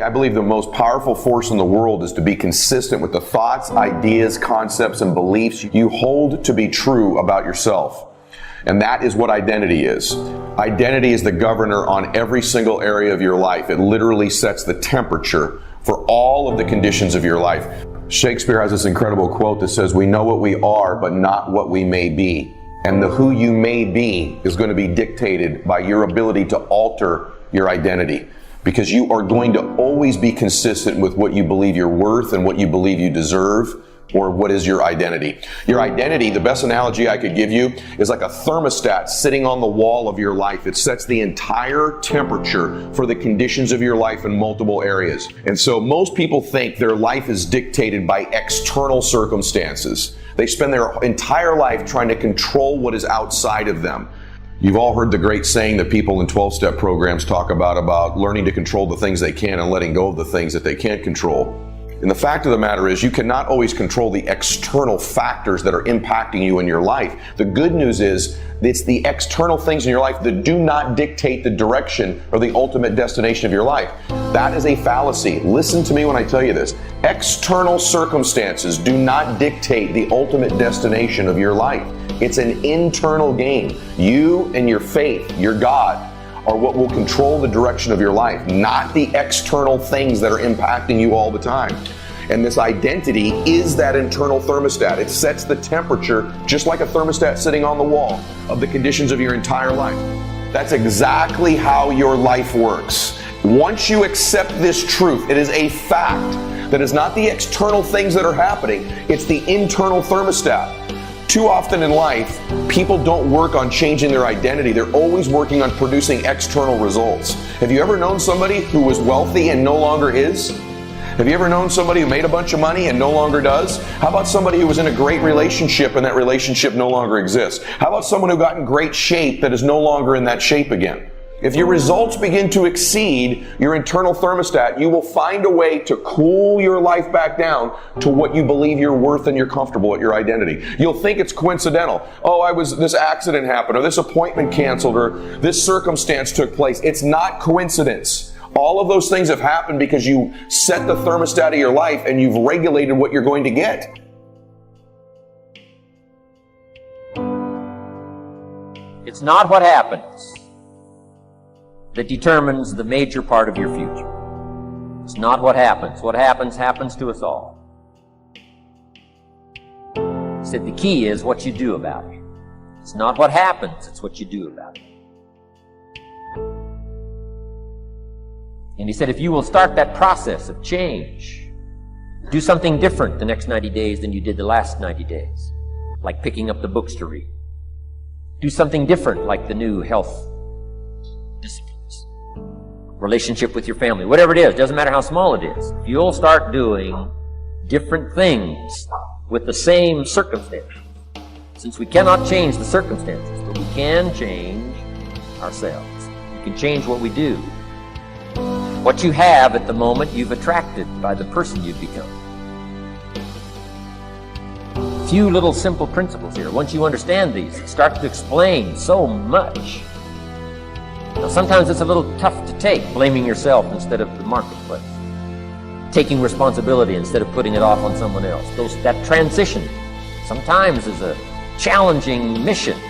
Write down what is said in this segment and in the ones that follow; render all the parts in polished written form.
I believe the most powerful force in the world is to be consistent with the thoughts, ideas, concepts, and beliefs you hold to be true about yourself. And that is what identity is. Identity is the governor on every single area of your life. It literally sets the temperature for all of the conditions of your life. Shakespeare has this incredible quote that says, "We know what we are, but not what we may be." And the who you may be is going to be dictated by your ability to alter your identity. Because you are going to always be consistent with what you believe you're worth and what you believe you deserve, or what is your identity. Your identity, the best analogy I could give you, is like a thermostat sitting on the wall of your life. It sets the entire temperature for the conditions of your life in multiple areas. And so most people think their life is dictated by external circumstances. They spend their entire life trying to control what is outside of them. You've all heard the great saying that people in 12-step programs talk about learning to control the things they can and letting go of the things that they can't control. And the fact of the matter is, you cannot always control the external factors that are impacting you in your life. The good news is, it's the external things in your life that do not dictate the direction or the ultimate destination of your life. That is a fallacy. Listen to me when I tell you this. External circumstances do not dictate the ultimate destination of your life. It's an internal game. You and your faith, your God, are what will control the direction of your life, not the external things that are impacting you all the time. And this identity is that internal thermostat. It sets the temperature, just like a thermostat sitting on the wall, of the conditions of your entire life. That's exactly how your life works. Once you accept this truth, it is a fact that it's not the external things that are happening, it's the internal thermostat. Too often in life, people don't work on changing their identity. They're always working on producing external results. Have you ever known somebody who was wealthy and no longer is? Have you ever known somebody who made a bunch of money and no longer does? How about somebody who was in a great relationship and that relationship no longer exists? How about someone who got in great shape that is no longer in that shape again? If your results begin to exceed your internal thermostat, you will find a way to cool your life back down to what you believe you're worth and you're comfortable at your identity. You'll think it's coincidental. Oh, this accident happened, or this appointment canceled, or this circumstance took place. It's not coincidence. All of those things have happened because you set the thermostat of your life and you've regulated what you're going to get. It's not what happens that determines the major part of your future. It's not what happens. What happens, happens to us all. He said the key is what you do about it. It's not what happens, it's what you do about it. And he said if you will start that process of change, do something different the next 90 days than you did the last 90 days, like picking up the books to read. Do something different, like the new health disciplines, relationship with your family, whatever it is, doesn't matter how small it is. If you'll start doing different things with the same circumstances, since we cannot change the circumstances, but we can change ourselves. We can change what we do. What you have at the moment, you've attracted by the person you've become. Few little simple principles here. Once you understand these, it starts to explain so much. Now, sometimes it's a little tough to take, blaming yourself instead of the marketplace, taking responsibility instead of putting it off on someone else. That transition sometimes is a challenging mission.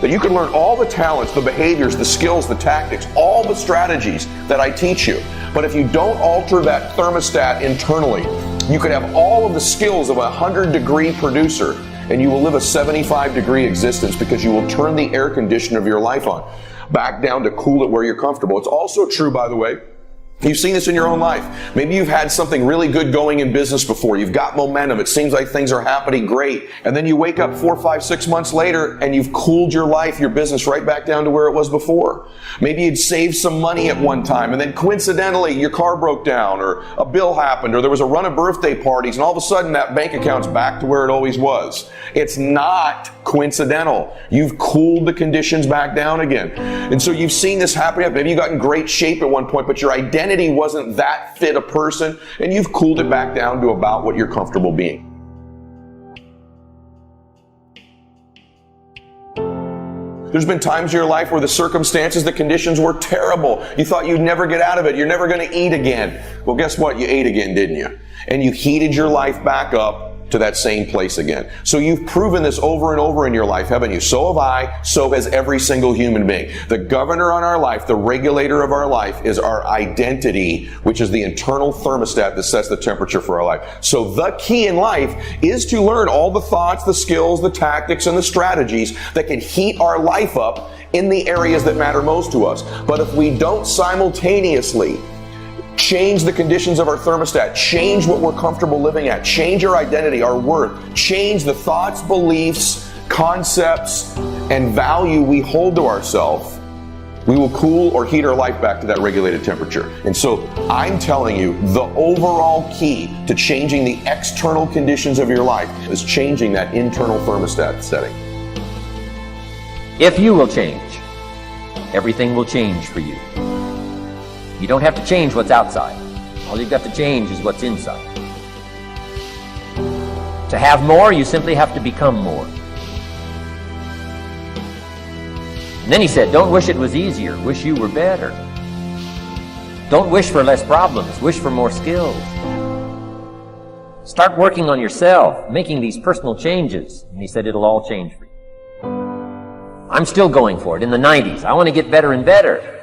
That you can learn all the talents, the behaviors, the skills, the tactics, all the strategies that I teach you. But if you don't alter that thermostat internally, you could have all of the skills of a 100-degree producer, and you will live a 75-degree existence because you will turn the air conditioner of your life on back down to cool it where you're comfortable. It's also true, by the way, you've seen this in your own life. Maybe you've had something really good going in business before. You've got momentum. It seems like things are happening great. And then you wake up 4, 5, 6 months later and you've cooled your life, your business right back down to where it was before. Maybe you'd saved some money at one time and then coincidentally your car broke down or a bill happened or there was a run of birthday parties and all of a sudden that bank account's back to where it always was. It's not coincidental. You've cooled the conditions back down again. And so you've seen this happen. Maybe you got in great shape at one point, but your identity wasn't that fit a person, and you've cooled it back down to about what you're comfortable being. There's been times in your life where the circumstances, the conditions were terrible. You thought you'd never get out of it. You're never going to eat again. Well, guess what? You ate again, didn't you? And you heated your life back up to that same place again. So you've proven this over and over in your life, haven't you? So have I, so has every single human being. The governor on our life, the regulator of our life, is our identity, which is the internal thermostat that sets the temperature for our life. So the key in life is to learn all the thoughts, the skills, the tactics, and the strategies that can heat our life up in the areas that matter most to us. But if we don't simultaneously change the conditions of our thermostat, change what we're comfortable living at, change our identity, our worth, change the thoughts, beliefs, concepts, and value we hold to ourselves, we will cool or heat our life back to that regulated temperature. And so I'm telling you, the overall key to changing the external conditions of your life is changing that internal thermostat setting. If you will change, everything will change for you. You don't have to change what's outside. All you've got to change is what's inside. To have more, you simply have to become more. And then he said, don't wish it was easier. Wish you were better. Don't wish for less problems. Wish for more skills. Start working on yourself, making these personal changes. And he said, it'll all change for you. I'm still going for it in the 90s. I want to get better and better.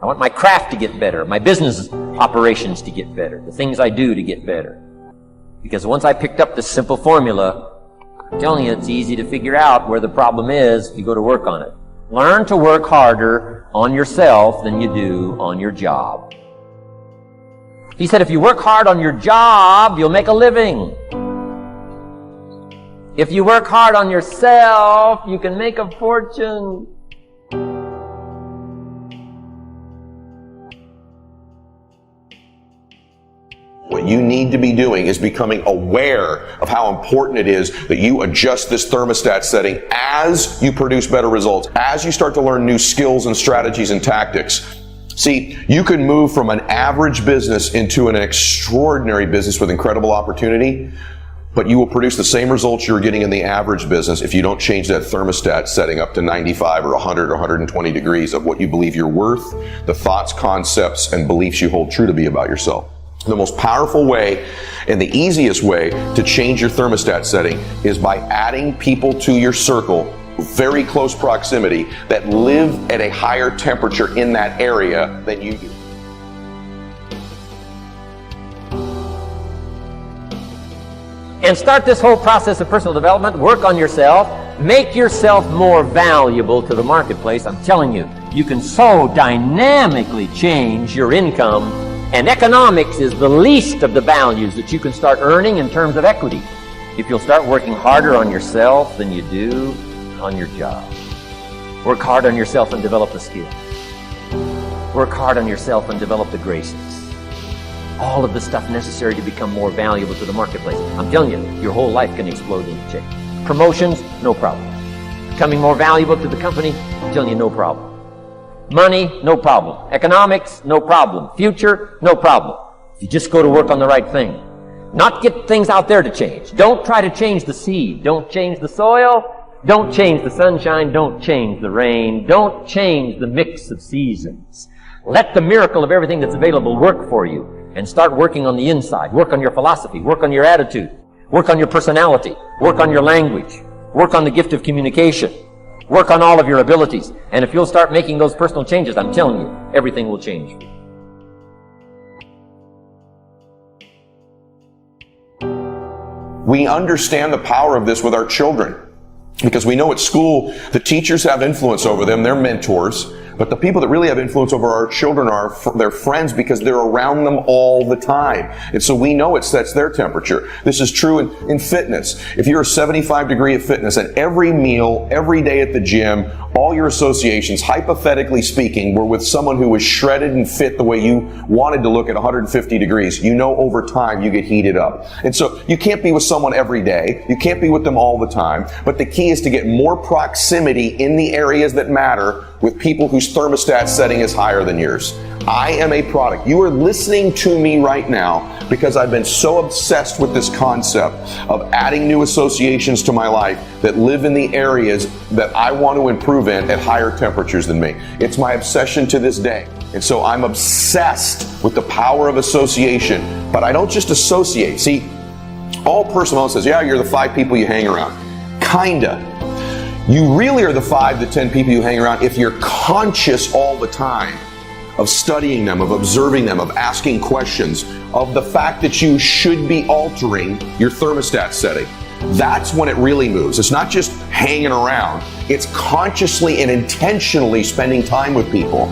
I want my craft to get better, my business operations to get better, the things I do to get better. Because once I picked up this simple formula, I'm telling you, it's easy to figure out where the problem is if you go to work on it. Learn to work harder on yourself than you do on your job. He said, if you work hard on your job, you'll make a living. If you work hard on yourself, you can make a fortune. What you need to be doing is becoming aware of how important it is that you adjust this thermostat setting as you produce better results, as you start to learn new skills and strategies and tactics. See, you can move from an average business into an extraordinary business with incredible opportunity, but you will produce the same results you're getting in the average business if you don't change that thermostat setting up to 95 or 100 or 120 degrees of what you believe you're worth, the thoughts, concepts, and beliefs you hold true to be about yourself. The most powerful way and the easiest way to change your thermostat setting is by adding people to your circle, very close proximity, that live at a higher temperature in that area than you do. And start this whole process of personal development. Work on yourself. Make yourself more valuable to the marketplace. I'm telling you, you can so dynamically change your income. And economics is the least of the values that you can start earning in terms of equity if you'll start working harder on yourself than you do on your job. Work hard on yourself and develop the skills. Work hard on yourself and develop the graces. All of the stuff necessary to become more valuable to the marketplace. I'm telling you, your whole life can explode into change. Promotions, no problem. Becoming more valuable to the company, I'm telling you, no problem. Money, no problem. Economics, no problem. Future, no problem. You just go to work on the right thing. Not get things out there to change. Don't try to change the seed. Don't change the soil. Don't change the sunshine. Don't change the rain. Don't change the mix of seasons. Let the miracle of everything that's available work for you. And start working on the inside. Work on your philosophy. Work on your attitude. Work on your personality. Work on your language. Work on the gift of communication. Work on all of your abilities. And if you'll start making those personal changes, I'm telling you, everything will change for you. We understand the power of this with our children because we know at school the teachers have influence over them, they're mentors, but the people that really have influence over our children are their friends because they're around them all the time. And so we know it sets their temperature. This is true in fitness. If you're a 75 degree of fitness and every meal, every day at the gym, all your associations, hypothetically speaking, were with someone who was shredded and fit the way you wanted to look at 150 degrees, you know over time you get heated up. And so you can't be with someone every day. You can't be with them all the time. But the key is to get more proximity in the areas that matter with people whose whose thermostat setting is higher than yours. I am a product. You are listening to me right now because I've been so obsessed with this concept of adding new associations to my life that live in the areas that I want to improve in at higher temperatures than me. It's my obsession to this day. And so I'm obsessed with the power of association, but I don't just associate. See, all personal says, yeah, you're the 5 people you hang around. Kinda. You really are the 5 to 10 people you hang around if you're conscious all the time of studying them, of observing them, of asking questions, of the fact that you should be altering your thermostat setting. That's when it really moves. It's not just hanging around. It's consciously and intentionally spending time with people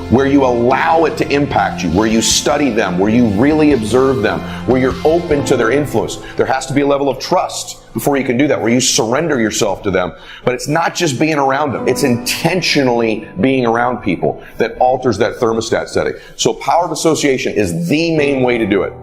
where you allow it to impact you, where you study them, where you really observe them, where you're open to their influence. There has to be a level of trust before you can do that, where you surrender yourself to them. But it's not just being around them. It's intentionally being around people that alters that thermostat setting. So power of association is the main way to do it.